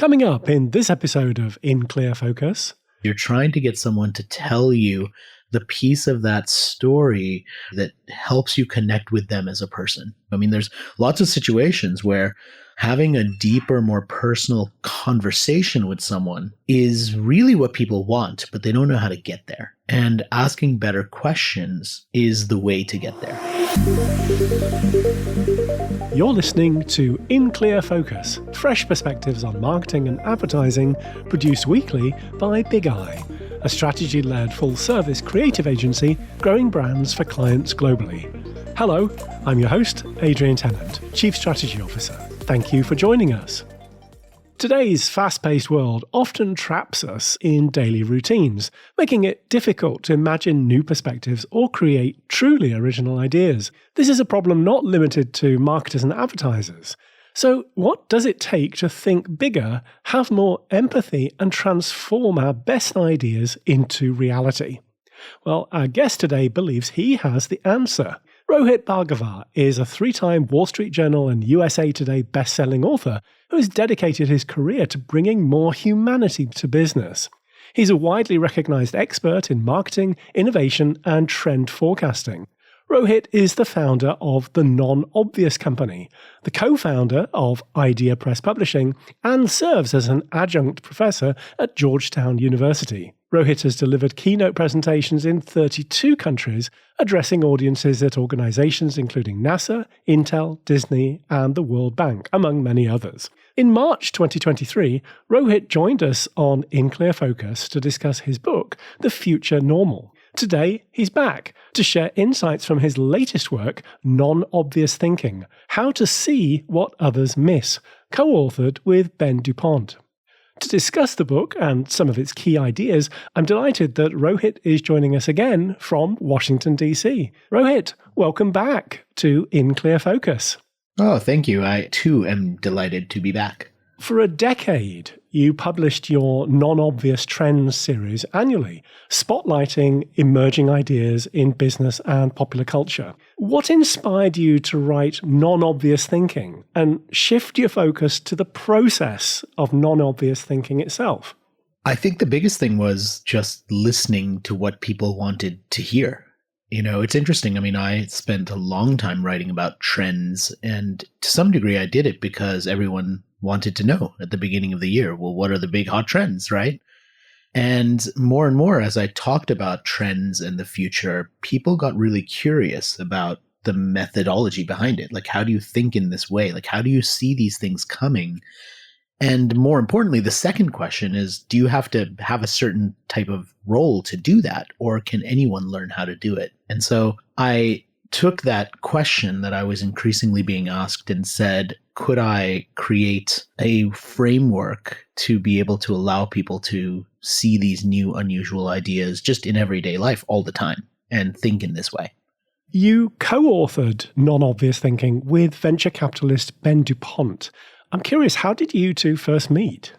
Coming up in this episode of In Clear Focus. You're trying to get someone to tell you the piece of that story that helps you connect with them as a person. I mean, there's lots of situations where having a deeper, more personal conversation with someone is really what people want, but they don't know how to get there. And asking better questions is the way to get there. You're listening to In Clear Focus, fresh perspectives on marketing and advertising, produced weekly by Big Eye, a strategy-led full-service creative agency growing brands for clients globally. Hello, I'm your host, Adrian Tennant, Chief Strategy Officer. Thank you for joining us. Today's fast-paced world often traps us in daily routines, making it difficult to imagine new perspectives or create truly original ideas. This is a problem not limited to marketers and advertisers. So what does it take to think bigger, have more empathy, and transform our best ideas into reality? Well, our guest today believes he has the answer. Rohit Bhargava is a 3-time Wall Street Journal and USA Today best-selling author who has dedicated his career to bringing more humanity to business. He's a widely recognized expert in marketing, innovation, and trend forecasting. Rohit is the founder of the Non-Obvious Company, the co-founder of Idea Press Publishing, and serves as an adjunct professor at Georgetown University. Rohit has delivered keynote presentations in 32 countries, addressing audiences at organizations including NASA, Intel, Disney, and the World Bank, among many others. In March 2023, Rohit joined us on In Clear Focus to discuss his book, The Future Normal. Today, he's back to share insights from his latest work, Non-Obvious Thinking, How to See What Others Miss, co-authored with Ben DuPont. To discuss the book and some of its key ideas, I'm delighted that Rohit is joining us again from Washington, D.C. Rohit, welcome back to In Clear Focus. Oh, thank you. I, too, am delighted to be back. For a decade, you published your Non-Obvious Trends series annually, spotlighting emerging ideas in business and popular culture. What inspired you to write Non-Obvious Thinking and shift your focus to the process of non-obvious thinking itself? I think the biggest thing was just listening to what people wanted to hear. You know, it's interesting. I mean, I spent a long time writing about trends, and to some degree I did it because everyone wanted to know at the beginning of the year, well, what are the big hot trends, right? And more as I talked about trends and the future, people got really curious about the methodology behind it. Like, how do you think in this way? Like, how do you see these things coming? And more importantly, the second question is, do you have to have a certain type of role to do that, or can anyone learn how to do it? And so I took that question that I was increasingly being asked and said, could I create a framework to be able to allow people to see these new, unusual ideas just in everyday life all the time and think in this way? You co-authored Non-Obvious Thinking with venture capitalist Ben DuPont. I'm curious, how did you two first meet?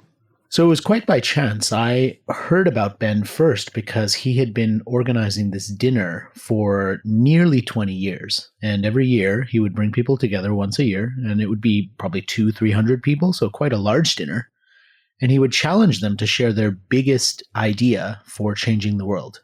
So it was quite by chance. I heard about Ben first because he had been organizing this dinner for nearly 20 years. And every year he would bring people together once a year, and it would be probably 200-300 people, so quite a large dinner. And he would challenge them to share their biggest idea for changing the world.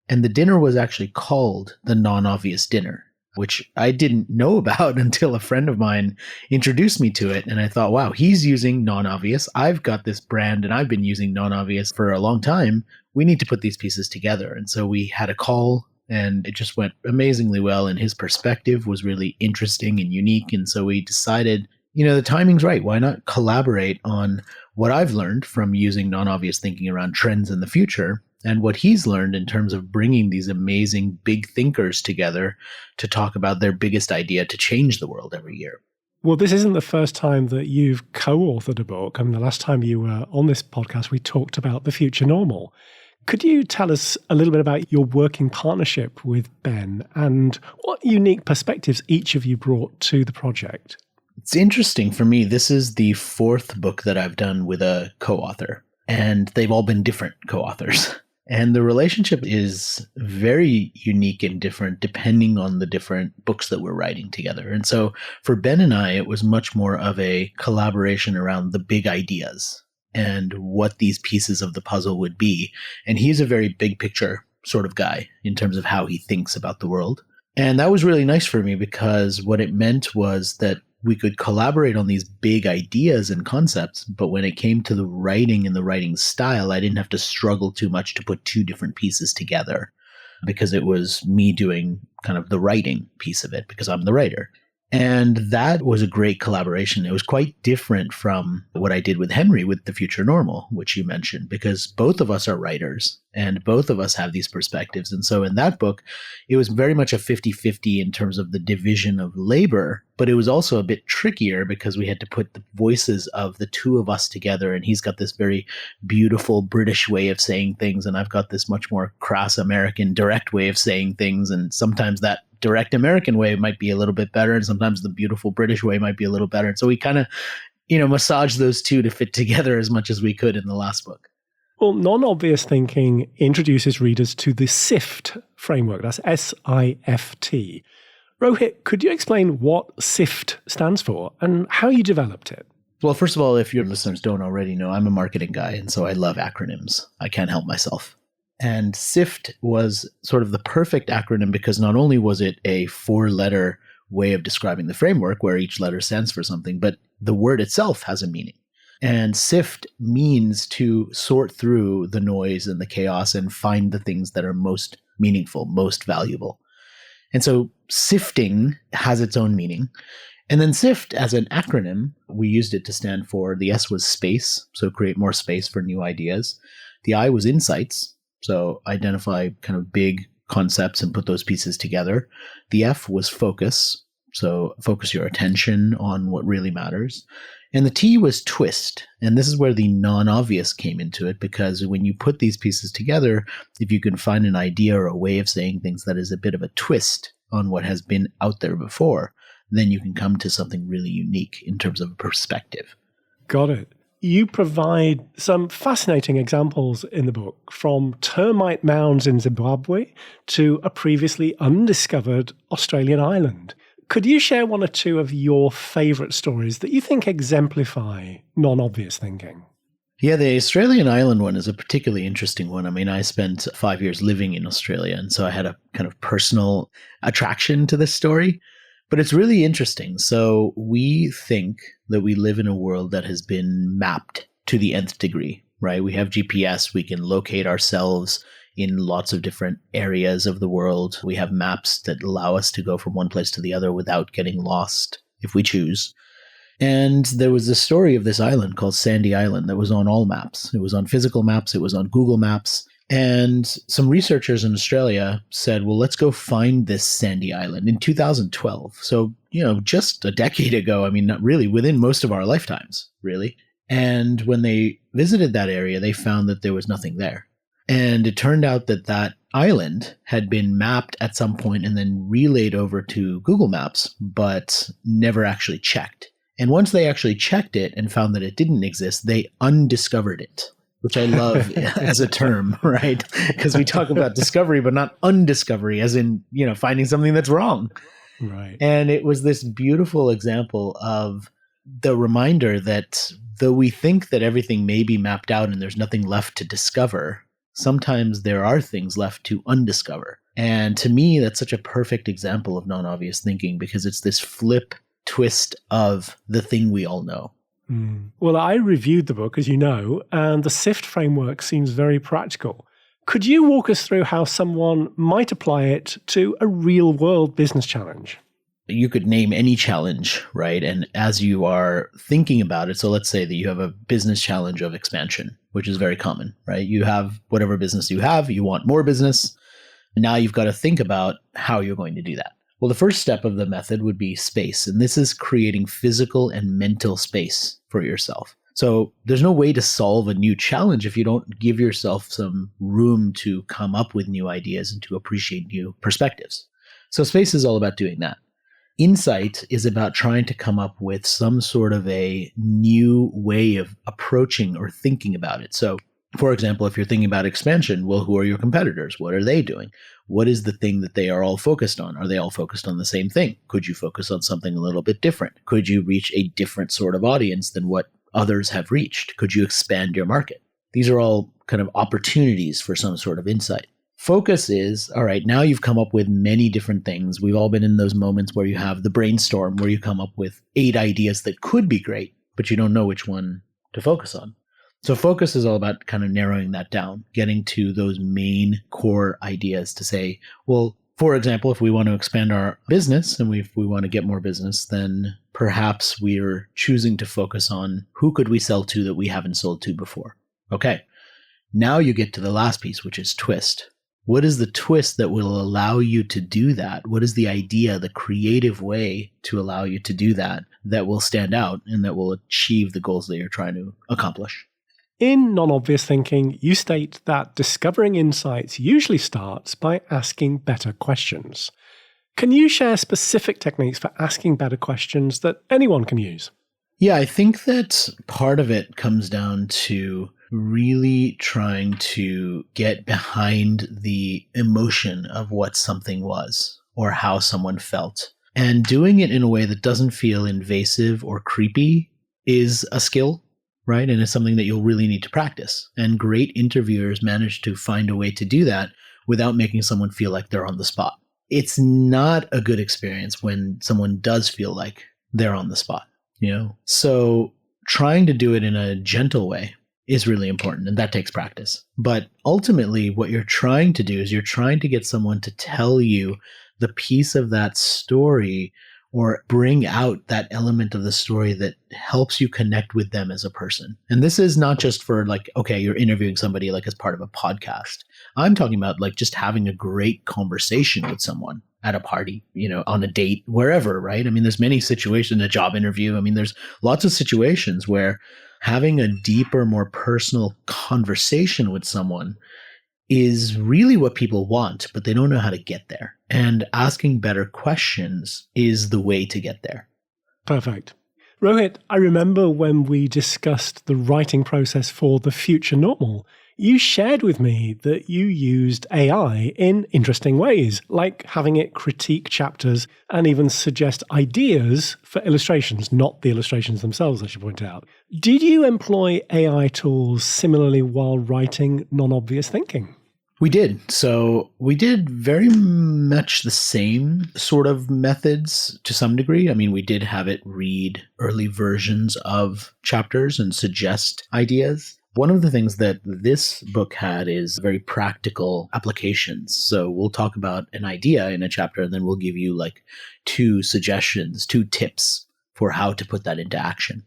And the dinner was actually called the Non-Obvious Dinner, which I didn't know about until a friend of mine introduced me to it. And I thought, wow, he's using non-obvious. I've got this brand and I've been using non-obvious for a long time. We need to put these pieces together. And so we had a call and it just went amazingly well. And his perspective was really interesting and unique. And so we decided, you know, the timing's right. Why not collaborate on what I've learned from using non-obvious thinking around trends in the future, and what he's learned in terms of bringing these amazing big thinkers together to talk about their biggest idea to change the world every year. Well, this isn't the first time that you've co-authored a book. I mean, the last time you were on this podcast, we talked about The Future Normal. Could you tell us a little bit about your working partnership with Ben and what unique perspectives each of you brought to the project? It's interesting for me. This is the 4th book that I've done with a co-author, and they've all been different co-authors. And the relationship is very unique and different depending on the different books that we're writing together. And so for Ben and I, it was much more of a collaboration around the big ideas. and what these pieces of the puzzle would be. And he's a very big picture sort of guy in terms of how he thinks about the world. And that was really nice for me because what it meant was that we could collaborate on these big ideas and concepts, but when it came to the writing and the writing style, I didn't have to struggle too much to put two different pieces together because it was me doing kind of the writing piece of it because I'm the writer. And that was a great collaboration. It was quite different from what I did with Henry with The Future Normal, which you mentioned, because both of us are writers and both of us have these perspectives. And so in that book, it was very much a 50-50 in terms of the division of labor, but it was also a bit trickier because we had to put the voices of the two of us together. And he's got this very beautiful British way of saying things, and I've got this much more crass American direct way of saying things. And sometimes that direct American way might be a little bit better, and sometimes the beautiful British way might be a little better. And so we kind of, massaged those two to fit together as much as we could in the last book. Well, non-obvious thinking introduces readers to the SIFT framework. That's SIFT. Rohit, could you explain what SIFT stands for and how you developed it? Well, first of all, if your listeners don't already know, I'm a marketing guy, and so I love acronyms. I can't help myself. And SIFT was sort of the perfect acronym because not only was it a 4-letter way of describing the framework where each letter stands for something, but the word itself has a meaning. And SIFT means to sort through the noise and the chaos and find the things that are most meaningful, most valuable. And so sifting has its own meaning. And then SIFT as an acronym, we used it to stand for, the S was space, so create more space for new ideas. The I was insights, so identify kind of big concepts and put those pieces together. The F was focus, so focus your attention on what really matters. And the T was twist. And this is where the non-obvious came into it, because when you put these pieces together, if you can find an idea or a way of saying things that is a bit of a twist on what has been out there before, then you can come to something really unique in terms of perspective. Got it. You provide some fascinating examples in the book, from termite mounds in Zimbabwe to a previously undiscovered Australian island. Could you share one or two of your favorite stories that you think exemplify non-obvious thinking? Yeah, the Australian island one is a particularly interesting one. I mean, I spent 5 years living in Australia, and so I had a kind of personal attraction to this story. But it's really interesting. So we think that we live in a world that has been mapped to the nth degree, right? We have GPS. We can locate ourselves in lots of different areas of the world. We have maps that allow us to go from one place to the other without getting lost if we choose. And there was this story of this island called Sandy Island that was on all maps. It was on physical maps. It was on Google Maps. And some researchers in Australia said, well, let's go find this Sandy Island in 2012. So, just a decade ago. I mean, not really, within most of our lifetimes, really. And when they visited that area, they found that there was nothing there. And it turned out that that island had been mapped at some point and then relayed over to Google Maps, but never actually checked. And once they actually checked it and found that it didn't exist, they undiscovered it, which I love as a term, right? Because we talk about discovery, but not undiscovery, as in, finding something that's wrong. Right. And it was this beautiful example of the reminder that though we think that everything may be mapped out and there's nothing left to discover, sometimes there are things left to undiscover. And to me, that's such a perfect example of non-obvious thinking, because it's this flip twist of the thing we all know. Well, I reviewed the book, as you know, and the SIFT framework seems very practical. Could you walk us through how someone might apply it to a real-world business challenge? You could name any challenge, right? And as you are thinking about it, so let's say that you have a business challenge of expansion, which is very common, right? You have whatever business you have, you want more business. Now you've got to think about how you're going to do that. Well, the first step of the method would be space. And this is creating physical and mental space for yourself. So there's no way to solve a new challenge if you don't give yourself some room to come up with new ideas and to appreciate new perspectives. So space is all about doing that. Insight is about trying to come up with some sort of a new way of approaching or thinking about it. So, for example, if you're thinking about expansion, well, who are your competitors? What are they doing? What is the thing that they are all focused on? Are they all focused on the same thing? Could you focus on something a little bit different? Could you reach a different sort of audience than what others have reached? Could you expand your market? These are all kind of opportunities for some sort of insight. Focus is, all right, now you've come up with many different things. We've all been in those moments where you have the brainstorm, where you come up with 8 ideas that could be great, but you don't know which one to focus on. So focus is all about kind of narrowing that down, getting to those main core ideas to say, well, for example, if we want to expand our business and we want to get more business, then perhaps we're choosing to focus on who could we sell to that we haven't sold to before. Okay, now you get to the last piece, which is twist. What is the twist that will allow you to do that? What is the idea, the creative way to allow you to do that will stand out and that will achieve the goals that you're trying to accomplish? In non-obvious thinking, you state that discovering insights usually starts by asking better questions. Can you share specific techniques for asking better questions that anyone can use? Yeah, I think that part of it comes down to really trying to get behind the emotion of what something was or how someone felt. And doing it in a way that doesn't feel invasive or creepy is a skill, right? And it's something that you'll really need to practice. And great interviewers manage to find a way to do that without making someone feel like they're on the spot. It's not a good experience when someone does feel like they're on the spot, you know? So trying to do it in a gentle way is really important, and that takes practice. But ultimately, what you're trying to do is you're trying to get someone to tell you the piece of that story or bring out that element of the story that helps you connect with them as a person. And this is not just for like, okay, you're interviewing somebody like as part of a podcast. I'm talking about like just having a great conversation with someone at a party, you know, on a date, wherever, right? I mean, there's many situations, a job interview. I mean, there's lots of situations where having a deeper, more personal conversation with someone is really what people want, but they don't know how to get there. And asking better questions is the way to get there. Perfect. Rohit, I remember when we discussed the writing process for The Future Normal, you shared with me that you used AI in interesting ways, like having it critique chapters and even suggest ideas for illustrations, not the illustrations themselves, I should point out. Did you employ AI tools similarly while writing non-obvious thinking? We did. So we did very much the same sort of methods to some degree. I mean, we did have it read early versions of chapters and suggest ideas. One of the things that this book had is very practical applications. So we'll talk about an idea in a chapter, and then we'll give you like 2 suggestions, 2 tips for how to put that into action.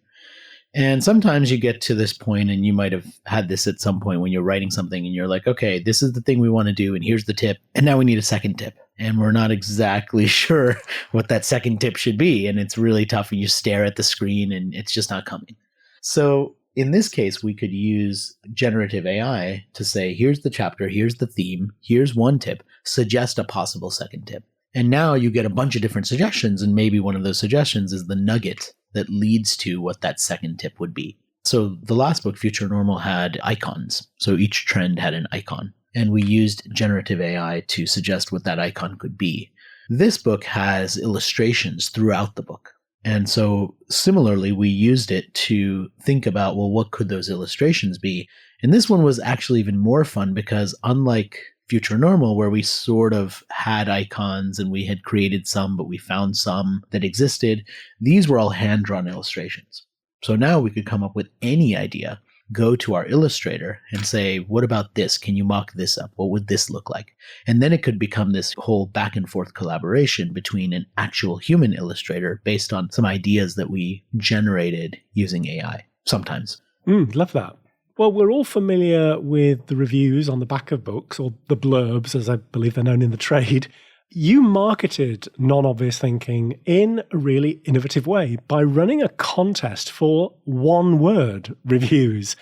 And sometimes you get to this point, and you might have had this at some point when you're writing something and you're like, okay, this is the thing we want to do, and here's the tip. And now we need a second tip. And we're not exactly sure what that second tip should be. And it's really tough, and you stare at the screen and it's just not coming. So in this case, we could use generative AI to say, here's the chapter, here's the theme, here's one tip, suggest a possible second tip. And now you get a bunch of different suggestions, and maybe one of those suggestions is the nugget that leads to what that second tip would be. So the last book, Future Normal, had icons. So each trend had an icon. And we used generative AI to suggest what that icon could be. This book has illustrations throughout the book. And so similarly, we used it to think about, well, what could those illustrations be? And this one was actually even more fun because unlike Future Normal, where we sort of had icons and we had created some, but we found some that existed, these were all hand-drawn illustrations. So now we could come up with any idea, go to our illustrator and say, what about this? Can you mock this up? What would this look like? And then it could become this whole back and forth collaboration between an actual human illustrator based on some ideas that we generated using AI sometimes. Love that. Well, we're all familiar with the reviews on the back of books, or the blurbs, as I believe they're known in the trade. You marketed non-obvious thinking in a really innovative way by running a contest for one-word reviews.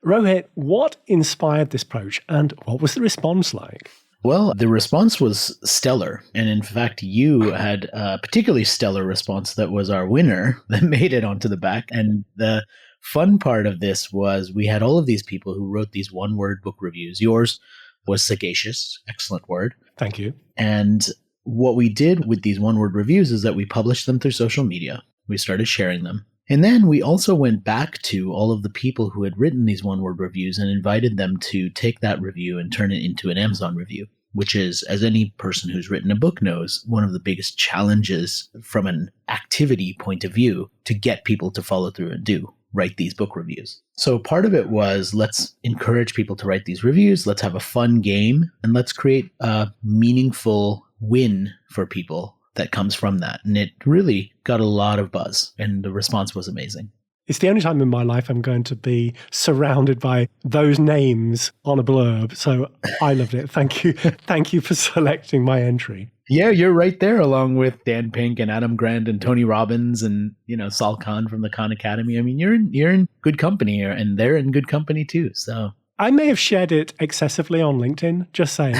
Rohit, what inspired this approach, and what was the response like? Well, the response was stellar. And in fact, you had a particularly stellar response that was our winner that made it onto the back. And the fun part of this was we had all of these people who wrote these one-word book reviews. Yours was sagacious, excellent word. Thank you. And what we did with these one-word reviews is that we published them through social media. We started sharing them. And then we also went back to all of the people who had written these one-word reviews and invited them to take that review and turn it into an Amazon review, which is, as any person who's written a book knows, one of the biggest challenges from an activity point of view to get people to follow through and write these book reviews. So part of it was, let's encourage people to write these reviews, let's have a fun game, and let's create a meaningful win for people that comes from that. And it really got a lot of buzz, and the response was amazing. It's the only time in my life I'm going to be surrounded by those names on a blurb. So I loved it. Thank you. Thank you for selecting my entry. Yeah, you're right there along with Dan Pink and Adam Grant and Tony Robbins and, Sal Khan from the Khan Academy. I mean, you're in good company, and they're in good company too. So I may have shared it excessively on LinkedIn, just saying.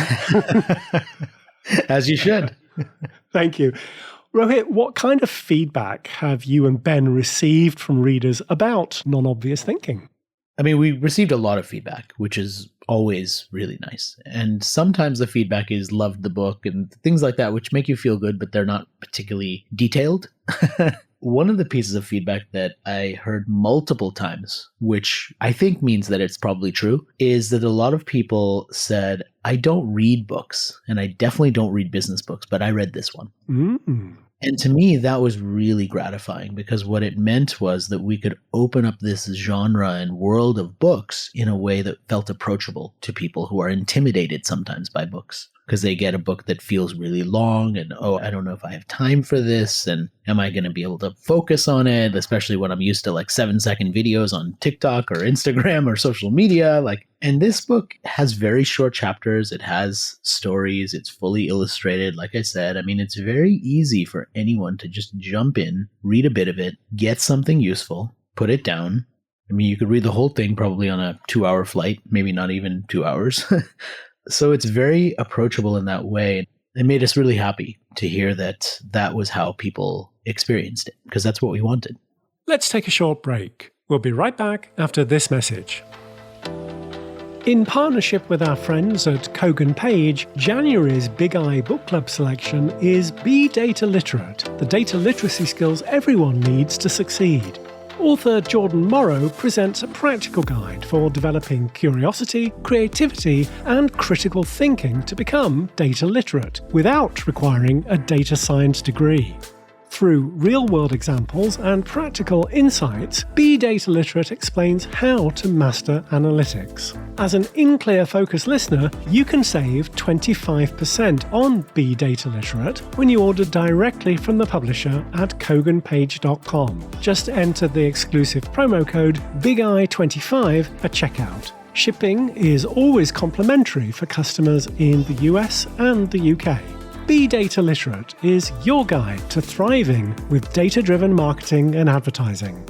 As you should. Thank you. Rohit, what kind of feedback have you and Ben received from readers about non-obvious thinking? I mean, we received a lot of feedback, which is always really nice. And sometimes the feedback is loved the book and things like that, which make you feel good, but they're not particularly detailed. One of the pieces of feedback that I heard multiple times, which I think means that it's probably true, is that a lot of people said, I don't read books, and I definitely don't read business books, but I read this one. Mm. And to me, that was really gratifying, because what it meant was that we could open up this genre and world of books in a way that felt approachable to people who are intimidated sometimes by books, because they get a book that feels really long and, I don't know if I have time for this, and am I going to be able to focus on it, especially when I'm used to 7-second videos on TikTok or Instagram or social media. And this book has very short chapters. It has stories. It's fully illustrated. Like I said, I mean, it's very easy for anyone to just jump in, read a bit of it, get something useful, put it down. I mean, you could read the whole thing probably on a 2-hour flight, maybe not even 2 hours. So it's very approachable in that way. It made us really happy to hear that that was how people experienced it, because that's what we wanted. Let's take a short break. We'll be right back after this message. In partnership with our friends at Kogan Page, January's Big Eye Book Club selection is Be Data Literate, the data literacy skills everyone needs to succeed. Author Jordan Morrow presents a practical guide for developing curiosity, creativity, and critical thinking to become data literate without requiring a data science degree. Through real-world examples and practical insights, Be Data Literate explains how to master analytics. As an In-Clear Focus listener, you can save 25% on Be Data Literate when you order directly from the publisher at koganpage.com. Just enter the exclusive promo code BIGEYE25 at checkout. Shipping is always complimentary for customers in the US and the UK. Be Data Literate is your guide to thriving with data-driven marketing and advertising.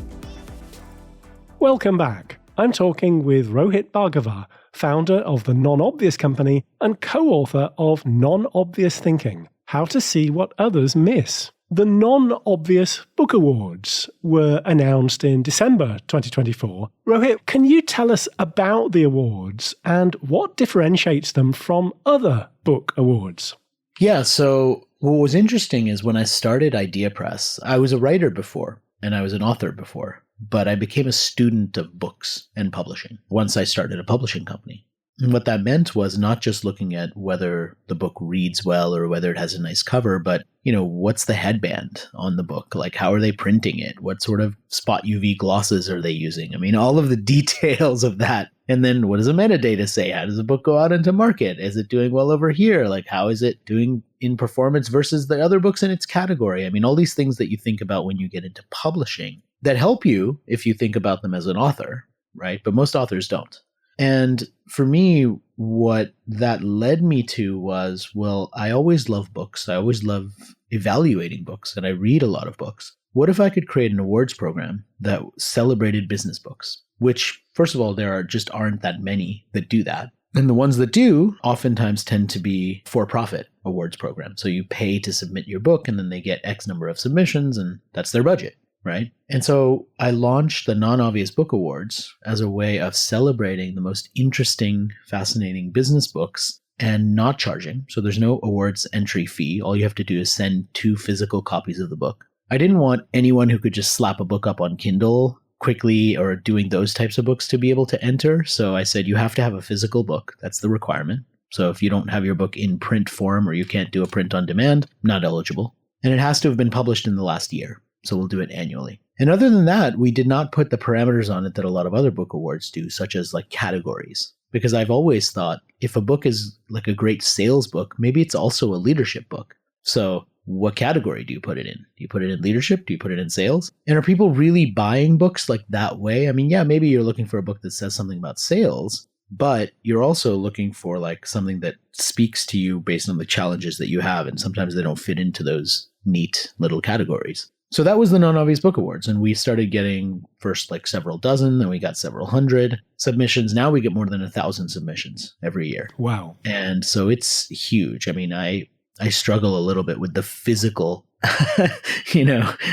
Welcome back. I'm talking with Rohit Bhargava, founder of the Non-Obvious Company and co-author of Non-Obvious Thinking, How to See What Others Miss. The Non-Obvious Book Awards were announced in December 2024. Rohit, can you tell us about the awards and what differentiates them from other book awards? Yeah, so what was interesting is when I started Idea Press, I was a writer before and I was an author before, but I became a student of books and publishing once I started a publishing company. And what that meant was not just looking at whether the book reads well or whether it has a nice cover, but, what's the headband on the book? How are they printing it? What sort of spot UV glosses are they using? I mean, all of the details of that. And then what does the metadata say? How does the book go out into market? Is it doing well over here? How is it doing in performance versus the other books in its category? I mean, all these things that you think about when you get into publishing that help you if you think about them as an author, right? But most authors don't. And for me, what that led me to was, I always love books. I always love evaluating books, and I read a lot of books. What if I could create an awards program that celebrated business books? Which, first of all, there aren't that many that do that. And the ones that do oftentimes tend to be for-profit awards programs. So you pay to submit your book, and then they get X number of submissions, and that's their budget. Right? And so I launched the Non-Obvious Book Awards as a way of celebrating the most interesting, fascinating business books and not charging. So there's no awards entry fee. All you have to do is send 2 physical copies of the book. I didn't want anyone who could just slap a book up on Kindle quickly or doing those types of books to be able to enter. So I said, you have to have a physical book. That's the requirement. So if you don't have your book in print form or you can't do a print on demand, not eligible. And it has to have been published in the last year. So we'll do it annually. And other than that, we did not put the parameters on it that a lot of other book awards do, such as like categories. Because I've always thought if a book is like a great sales book, maybe it's also a leadership book. So what category do you put it in? Do you put it in leadership? Do you put it in sales? And are people really buying books like that way? I mean, yeah, maybe you're looking for a book that says something about sales, but you're also looking for like something that speaks to you based on the challenges that you have. And sometimes they don't fit into those neat little categories. So that was the Non-Obvious Book Awards. And we started getting first like several dozen, then we got several hundred submissions. Now we get more than 1,000 submissions every year. Wow. And so it's huge. I mean, I struggle a little bit with the physical,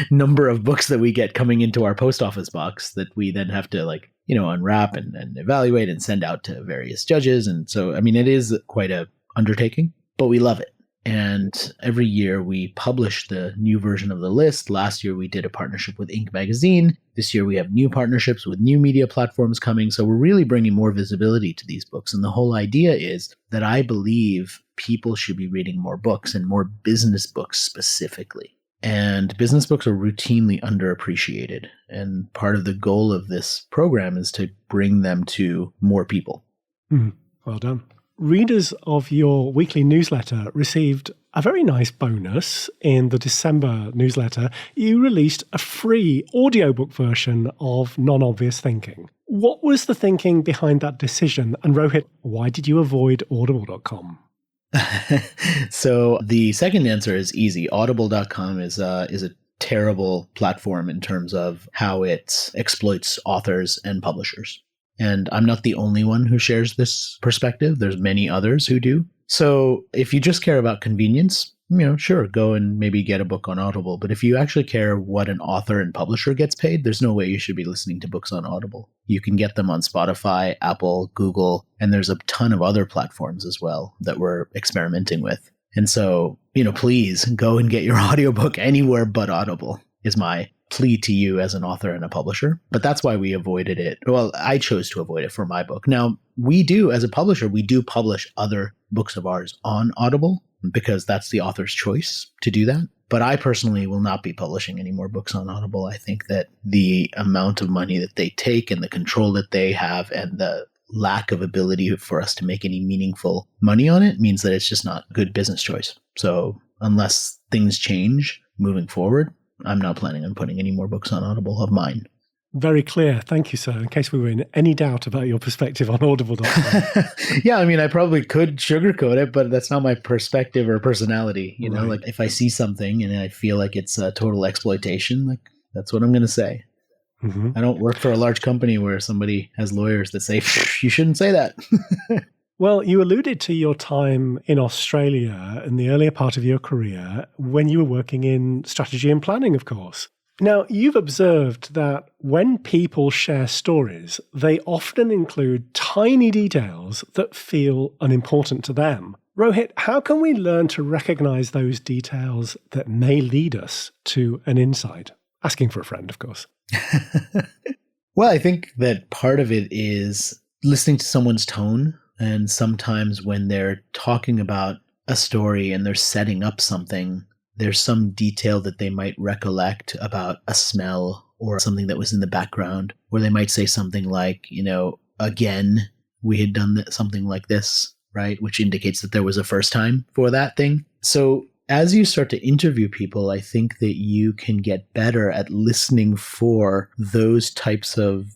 number of books that we get coming into our post office box that we then have to unwrap and evaluate and send out to various judges. And so, I mean, it is quite a undertaking, but we love it. And every year we publish the new version of the list. Last year we did a partnership with Inc. magazine. This year we have new partnerships with new media platforms coming. So we're really bringing more visibility to these books. And the whole idea is that I believe people should be reading more books and more business books specifically. And business books are routinely underappreciated. And part of the goal of this program is to bring them to more people. Well done. Readers of your weekly newsletter received a very nice bonus. In the December newsletter, you released a free audiobook version of Non-Obvious Thinking. What was the thinking behind that decision? And Rohit, why did you avoid audible.com? So the second answer is easy. Audible.com is a terrible platform in terms of how it exploits authors and publishers. And I'm not the only one who shares this perspective. There's many others who do. So if you just care about convenience, sure, go and maybe get a book on Audible. But if you actually care what an author and publisher gets paid, there's no way you should be listening to books on Audible. You can get them on Spotify, Apple, Google, and there's a ton of other platforms as well that we're experimenting with. And so, please go and get your audiobook anywhere but Audible is my plea to you as an author and a publisher. But that's why we avoided it. Well, I chose to avoid it for my book. Now, we do, as a publisher, we do publish other books of ours on Audible because that's the author's choice to do that. But I personally will not be publishing any more books on Audible. I think that the amount of money that they take and the control that they have and the lack of ability for us to make any meaningful money on it means that it's just not a good business choice. So unless things change moving forward, I'm not planning on putting any more books on Audible of mine. Very clear. Thank you, sir. In case we were in any doubt about your perspective on audible.com. Yeah, I mean, I probably could sugarcoat it, but that's not my perspective or personality. Right. Like if I see something and I feel like it's a total exploitation, like that's what I'm going to say. Mm-hmm. I don't work for a large company where somebody has lawyers that say, you shouldn't say that. Well, you alluded to your time in Australia in the earlier part of your career when you were working in strategy and planning, of course. Now, you've observed that when people share stories, they often include tiny details that feel unimportant to them. Rohit, how can we learn to recognize those details that may lead us to an insight? Asking for a friend, of course. Well, I think that part of it is listening to someone's tone. And sometimes when they're talking about a story and they're setting up something, there's some detail that they might recollect about a smell or something that was in the background, or they might say something like, again, we had done something like this, right? Which indicates that there was a first time for that thing. So as you start to interview people, I think that you can get better at listening for those types of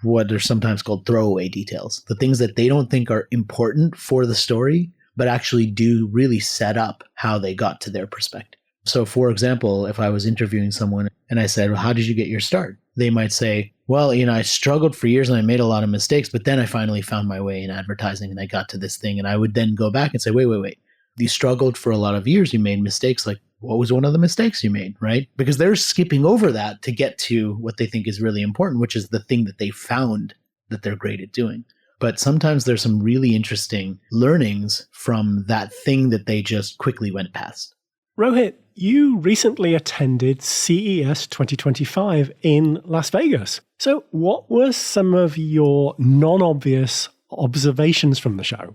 what are sometimes called throwaway details, the things that they don't think are important for the story, but actually do really set up how they got to their perspective. So for example, if I was interviewing someone and I said, well, how did you get your start? They might say, well, I struggled for years and I made a lot of mistakes, but then I finally found my way in advertising and I got to this thing. And I would then go back and say, wait. You struggled for a lot of years. You made mistakes. Like, what was one of the mistakes you made, right? Because they're skipping over that to get to what they think is really important, which is the thing that they found that they're great at doing. But sometimes there's some really interesting learnings from that thing that they just quickly went past. Rohit, you recently attended CES 2025 in Las Vegas. So what were some of your non-obvious observations from the show?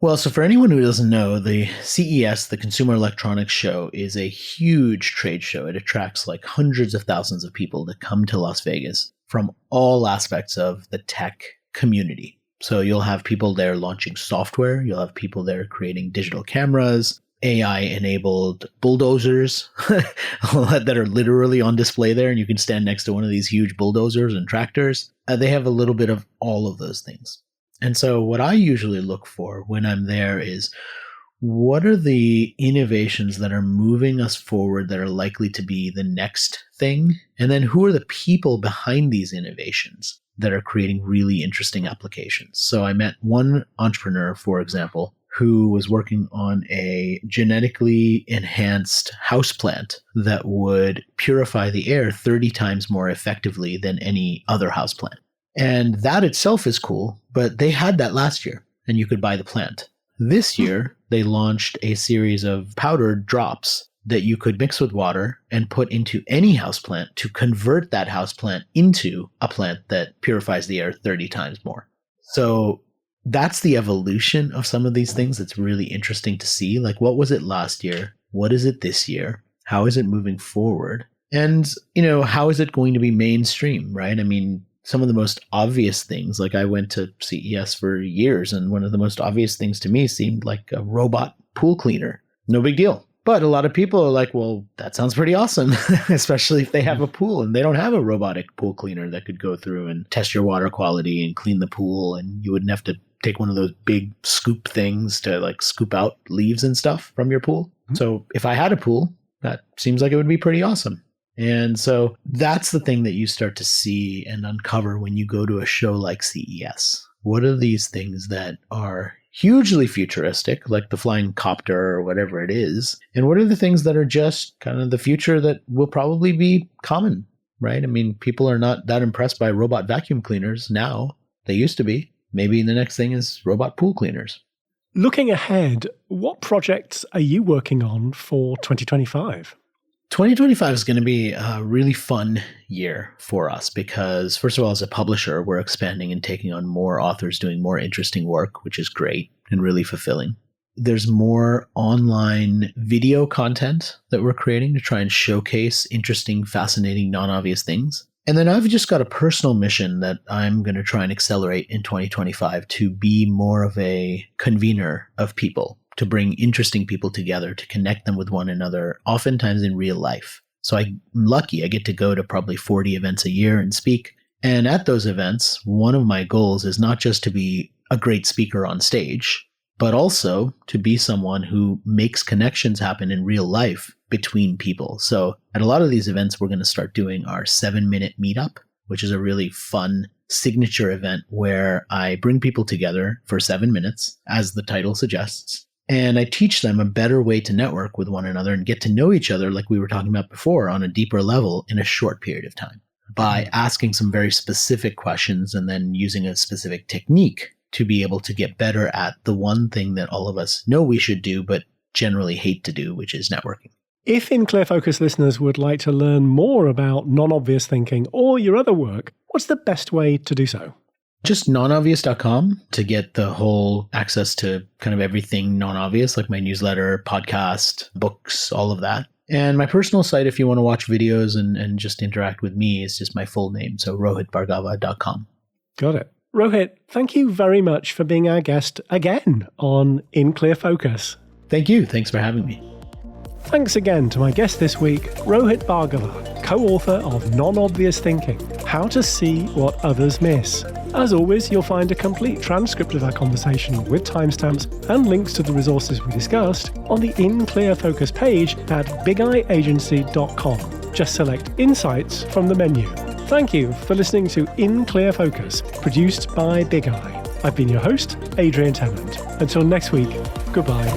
Well, so for anyone who doesn't know, the CES, the Consumer Electronics Show, is a huge trade show. It attracts like hundreds of thousands of people that come to Las Vegas from all aspects of the tech community. So you'll have people there launching software. You'll have people there creating digital cameras, AI-enabled bulldozers that are literally on display there, and you can stand next to one of these huge bulldozers and tractors. They have a little bit of all of those things. And so what I usually look for when I'm there is, what are the innovations that are moving us forward that are likely to be the next thing? And then who are the people behind these innovations that are creating really interesting applications? So I met one entrepreneur, for example, who was working on a genetically enhanced houseplant that would purify the air 30 times more effectively than any other houseplant. And that itself is cool, but they had that last year, and you could buy the plant. This year, they launched a series of powdered drops that you could mix with water and put into any houseplant to convert that houseplant into a plant that purifies the air 30 times more. So that's the evolution of some of these things that's really interesting to see. Like, what was it last year? What is it this year? How is it moving forward? And, how is it going to be mainstream, right? I mean, some of the most obvious things, like I went to CES for years, and one of the most obvious things to me seemed like a robot pool cleaner. No big deal. But a lot of people are like, well, that sounds pretty awesome, especially if they have a pool and they don't have a robotic pool cleaner that could go through and test your water quality and clean the pool, and you wouldn't have to take one of those big scoop things to like scoop out leaves and stuff from your pool. Mm-hmm. So if I had a pool, that seems like it would be pretty awesome. And so that's the thing that you start to see and uncover when you go to a show like CES. What are these things that are hugely futuristic, like the flying copter or whatever it is? And what are the things that are just kind of the future that will probably be common, right? I mean, people are not that impressed by robot vacuum cleaners now. They used to be. Maybe the next thing is robot pool cleaners. Looking ahead, what projects are you working on for 2025? 2025 is going to be a really fun year for us because, first of all, as a publisher, we're expanding and taking on more authors doing more interesting work, which is great and really fulfilling. There's more online video content that we're creating to try and showcase interesting, fascinating, non-obvious things. And then I've just got a personal mission that I'm going to try and accelerate in 2025 to be more of a convener of people, to bring interesting people together, to connect them with one another, oftentimes in real life. So I'm lucky. I get to go to probably 40 events a year and speak. And at those events, one of my goals is not just to be a great speaker on stage, but also to be someone who makes connections happen in real life between people. So at a lot of these events, we're going to start doing our 7-minute meetup, which is a really fun signature event where I bring people together for 7 minutes, as the title suggests. And I teach them a better way to network with one another and get to know each other, like we were talking about before, on a deeper level in a short period of time by asking some very specific questions and then using a specific technique to be able to get better at the one thing that all of us know we should do, but generally hate to do, which is networking. If In Clear Focus listeners would like to learn more about non-obvious thinking or your other work, what's the best way to do so? Just nonobvious.com to get the whole access to kind of everything non-obvious, like my newsletter, podcast, books, all of that. And my personal site, if you want to watch videos and just interact with me, is just my full name. So rohitbhargava.com. Got it. Rohit, thank you very much for being our guest again on In Clear Focus. Thank you. Thanks for having me. Thanks again to my guest this week, Rohit Bhargava, co-author of Non-Obvious Thinking, How to See What Others Miss. As always, you'll find a complete transcript of our conversation with timestamps and links to the resources we discussed on the In Clear Focus page at bigeyeagency.com. Just select Insights from the menu. Thank you for listening to In Clear Focus, produced by Big Eye. I've been your host, Adrian Tennant. Until next week, goodbye.